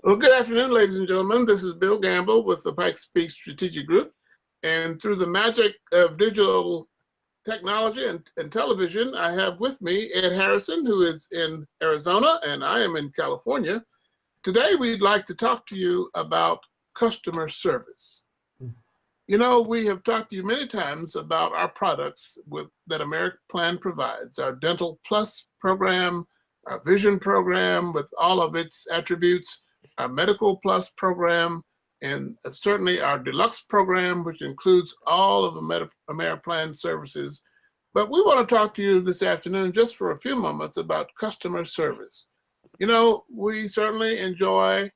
Well, good afternoon, ladies and gentlemen. This is Bill Gamble with the Pikes Peak Strategic Group. And through the magic of digital technology and television, I have with me Ed Harrison, who is in Arizona, and I am in California. Today, we'd like to talk to you about customer service. You know, we have talked to you many times about our products that Ameriplan provides, our Dental Plus program, our Vision program with all of its attributes, our Medical Plus program, and certainly our Deluxe program, which includes all of the Ameriplan services. But we want to talk to you this afternoon just for a few moments about customer service. You know, we certainly enjoy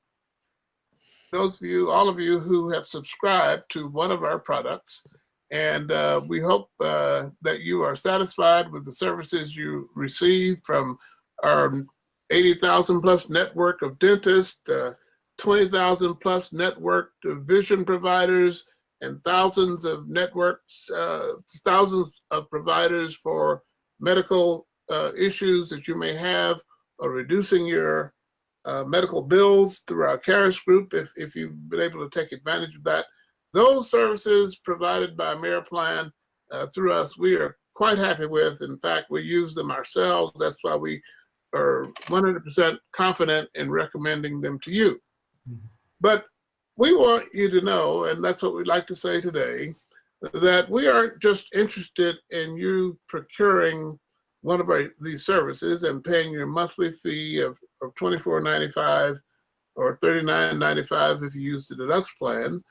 those of you, all of you who have subscribed to one of our products, and we hope that you are satisfied with the services you receive from our 80,000 plus network of dentists, 20,000 plus network of vision providers, and thousands of networks, thousands of providers for medical issues that you may have, or reducing your medical bills through our Caris group, if you've been able to take advantage of that. Those services provided by Ameriplan through us, we are quite happy with. In fact, we use them ourselves. That's why we are 100% confident in recommending them to you. But we want you to know, and that's what we'd like to say today, that we aren't just interested in you procuring one of these services and paying your monthly fee of $24.95 or $39.95 if you use the Deluxe plan.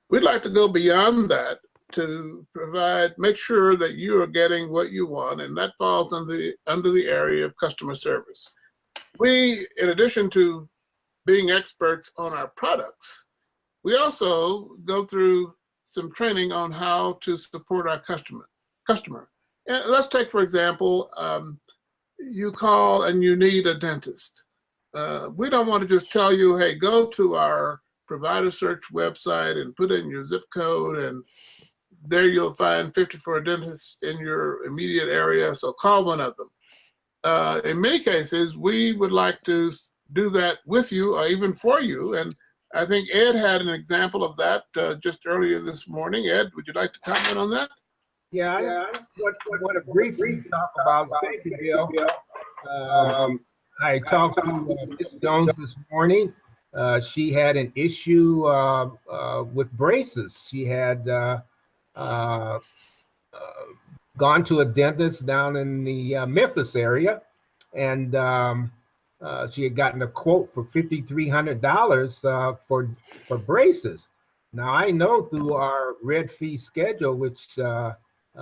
We'd like to go beyond that to make sure that you are getting what you want, and that falls under the area of customer service. We, in addition to being experts on our products, we also go through some training on how to support our customer. And let's take, for example, you call and you need a dentist. We don't want to just tell you, hey, go to our provider search website and put in your zip code, and there you'll find 54 dentists in your immediate area, so call one of them. In many cases, we would like to do that with you or even for you, and I think Ed had an example of that just earlier this morning. Ed, would you like to comment on that? Yeah, I just want to briefly talk about, thank you, Bill. I talked to Ms. Jones this morning. She had an issue with braces. She had gone to a dentist down in the Memphis area, and she had gotten a quote for $5,300 for braces. Now, I know through our red fee schedule, which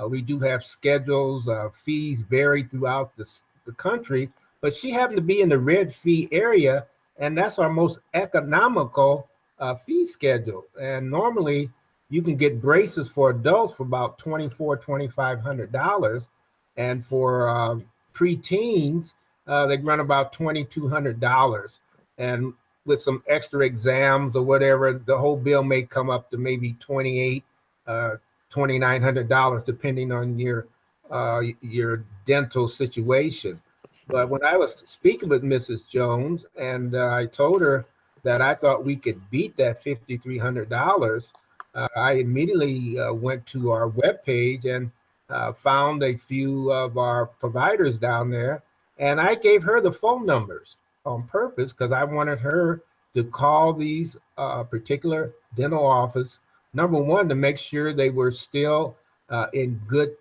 we do have schedules, fees vary throughout the country, but she happened to be in the red fee area, and that's our most economical fee schedule. And normally you can get braces for adults for about $2,400–2,500, and for preteens, they run about $2,200. And with some extra exams or whatever, the whole bill may come up to maybe $2,900, depending on your dental situation. But when I was speaking with Mrs. Jones, and I told her that I thought we could beat that $5,300, I immediately went to our webpage and found a few of our providers down there, and I gave her the phone numbers on purpose because I wanted her to call these particular dental office, number one, to make sure they were still in good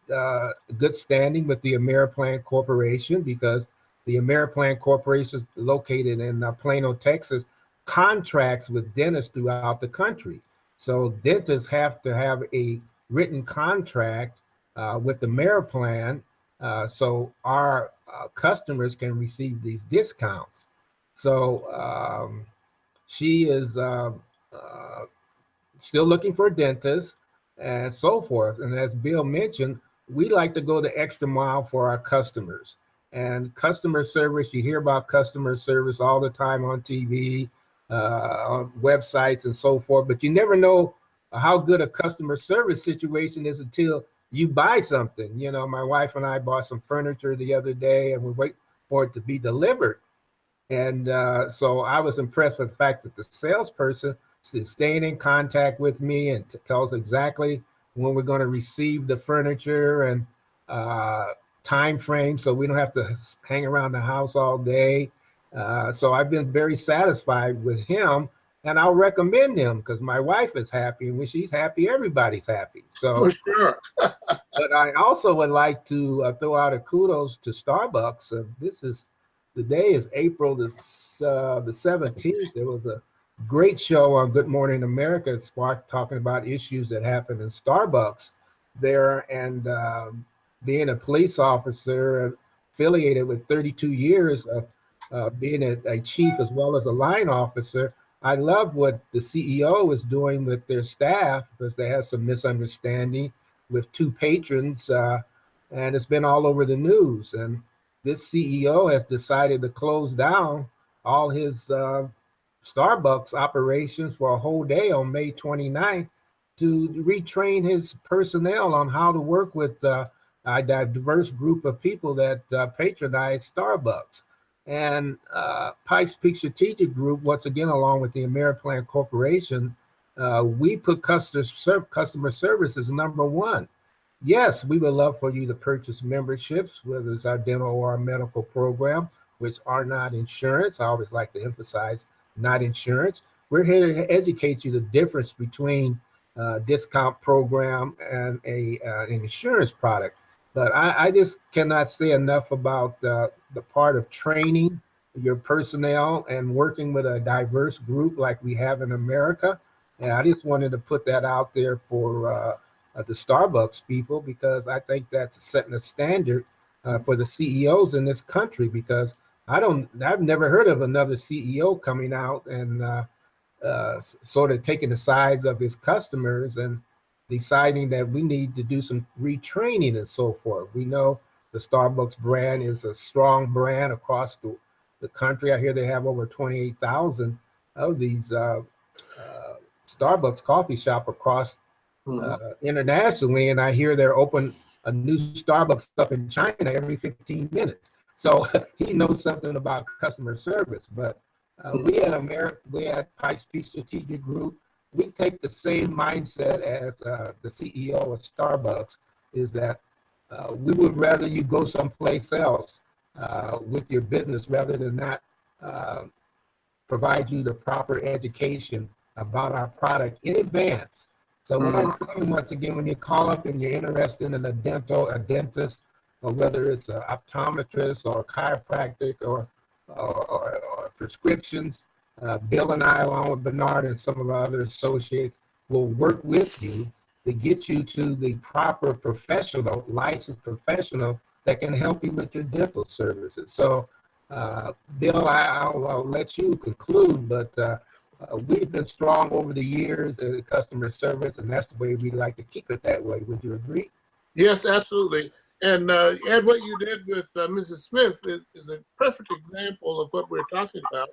standing with the Ameriplan Corporation, because the Ameriplan Corporation is located in Plano, Texas, contracts with dentists throughout the country. So dentists have to have a written contract with the Ameriplan, so our customers can receive these discounts. So she is still looking for a dentist and so forth. And as Bill mentioned, we like to go the extra mile for our customers. And customer service, you hear about customer service all the time on TV, on websites and so forth, but you never know how good a customer service situation is until you buy something. You know, my wife and I bought some furniture the other day, and we wait for it to be delivered. And so I was impressed with the fact that the salesperson is staying in contact with me and tells exactly when we're going to receive the furniture and time frame, so we don't have to hang around the house all day. So I've been very satisfied with him, and I'll recommend him because my wife is happy, and when she's happy, everybody's happy. So For sure. but I also would like to throw out a kudos to Starbucks. The day is April the 17th. There was a great show on Good Morning America talking about issues that happen in Starbucks there. And being a police officer affiliated with 32 years of being a chief as well as a line officer, I love what the CEO is doing with their staff because they have some misunderstanding with two patrons, and it's been all over the news. And this CEO has decided to close down all his Starbucks operations for a whole day on May 29th to retrain his personnel on how to work with a diverse group of people that patronize Starbucks. And Pikes Peak Strategic Group, once again, along with the Ameriplan Corporation, we put customer service as number one. Yes, we would love for you to purchase memberships, whether it's our dental or our medical program, which are not insurance. I always like to emphasize not insurance. We're here to educate you the difference between a discount program and an insurance product. But I just cannot say enough about the part of training your personnel and working with a diverse group like we have in America. And I just wanted to put that out there for the Starbucks people, because I think that's setting a standard for the CEOs in this country, because I've never heard of another CEO coming out and sort of taking the sides of his customers and deciding that we need to do some retraining and so forth. We know the Starbucks brand is a strong brand across the country. I hear they have over 28,000 of these Starbucks coffee shop across internationally, and I hear they're open a new Starbucks up in China every 15 minutes. So he knows something about customer service. But we at Pikes Peak Strategic Group, we take the same mindset as the CEO of Starbucks, is that we would rather you go someplace else with your business rather than not provide you the proper education about our product in advance. So what I'm saying, once again, when you call up and you're interested in a dentist, or whether it's an optometrist or a chiropractic or prescriptions, Bill and I, along with Bernard and some of our other associates, will work with you to get you to the proper professional, licensed professional that can help you with your dental services. So, Bill, I'll let you conclude, but we've been strong over the years in customer service, and that's the way we like to keep it that way. Would you agree? Yes, absolutely. And Ed, what you did with Mrs. Smith is a perfect example of what we're talking about.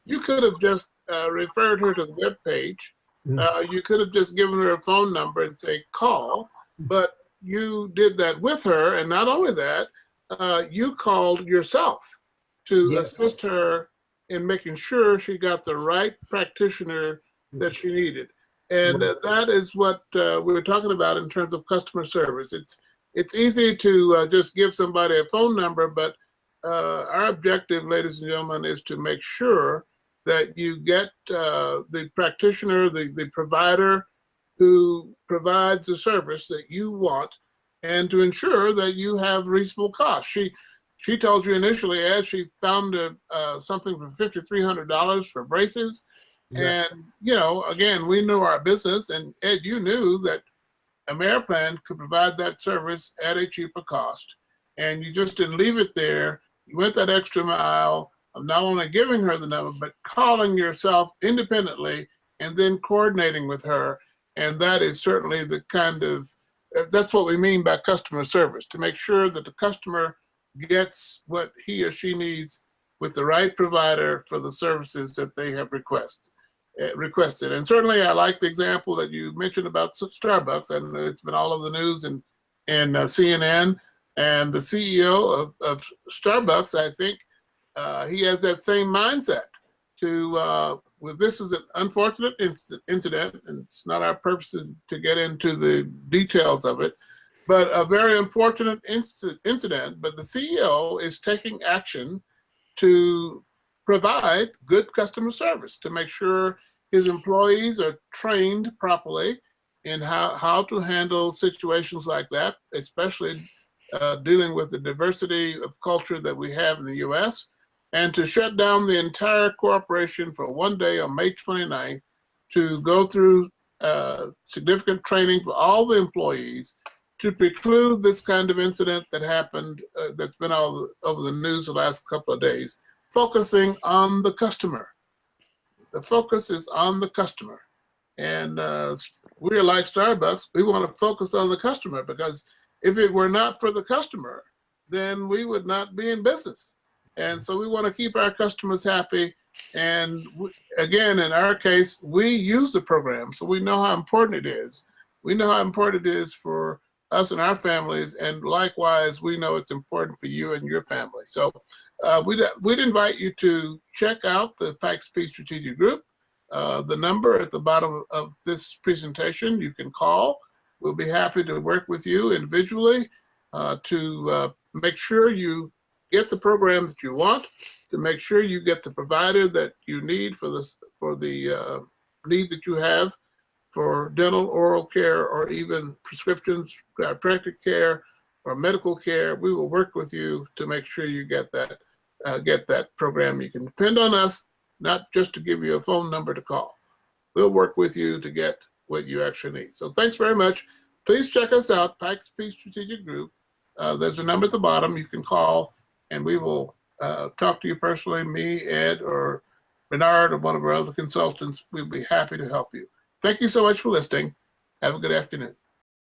You could have just referred her to the web page. You could have just given her a phone number and say, call, but you did that with her. And not only that, you called yourself to assist her in making sure she got the right practitioner that she needed. And that is what we were talking about in terms of customer service. It's easy to just give somebody a phone number, but our objective, ladies and gentlemen, is to make sure that you get the practitioner, the provider who provides the service that you want, and to ensure that you have reasonable costs. She told you initially, as she found something for $5,300 for braces. Yeah. And, you know, again, we knew our business, and Ed, you knew that Ameriplan could provide that service at a cheaper cost. And you just didn't leave it there. You went that extra mile of not only giving her the number, but calling yourself independently and then coordinating with her. And that is certainly the kind of, that's what we mean by customer service, to make sure that the customer gets what he or she needs with the right provider for the services that they have requested. And certainly I like the example that you mentioned about Starbucks, and it's been all over the news and CNN, and the CEO of Starbucks, I think, he has that same mindset to, well, this is an unfortunate incident, and it's not our purpose to get into the details of it, but a very unfortunate incident, but the CEO is taking action to provide good customer service, to make sure his employees are trained properly in how to handle situations like that, especially dealing with the diversity of culture that we have in the US, and to shut down the entire corporation for one day on May 29th to go through significant training for all the employees to preclude this kind of incident that happened, that's been all over the news the last couple of days, focusing on the customer. The focus is on the customer. And we are like Starbucks, we want to focus on the customer, because if it were not for the customer, then we would not be in business. And so we want to keep our customers happy. And again, in our case, we use the program, so we know how important it is. We know how important it is for us and our families, and likewise, we know it's important for you and your family. So we'd invite you to check out the Pikes Peak Strategic Group. The number at the bottom of this presentation, you can call. We'll be happy to work with you individually to make sure you get the program that you want, to make sure you get the provider that you need for the need that you have for dental, oral care, or even prescriptions, chiropractic care, or medical care. We will work with you to make sure you get that program. You can depend on us, not just to give you a phone number to call. We'll work with you to get what you actually need. So thanks very much. Please check us out, Pikes Peak Strategic Group. There's a number at the bottom you can call, and we will talk to you personally, me, Ed, or Bernard, or one of our other consultants. We'll be happy to help you. Thank you so much for listening. Have a good afternoon.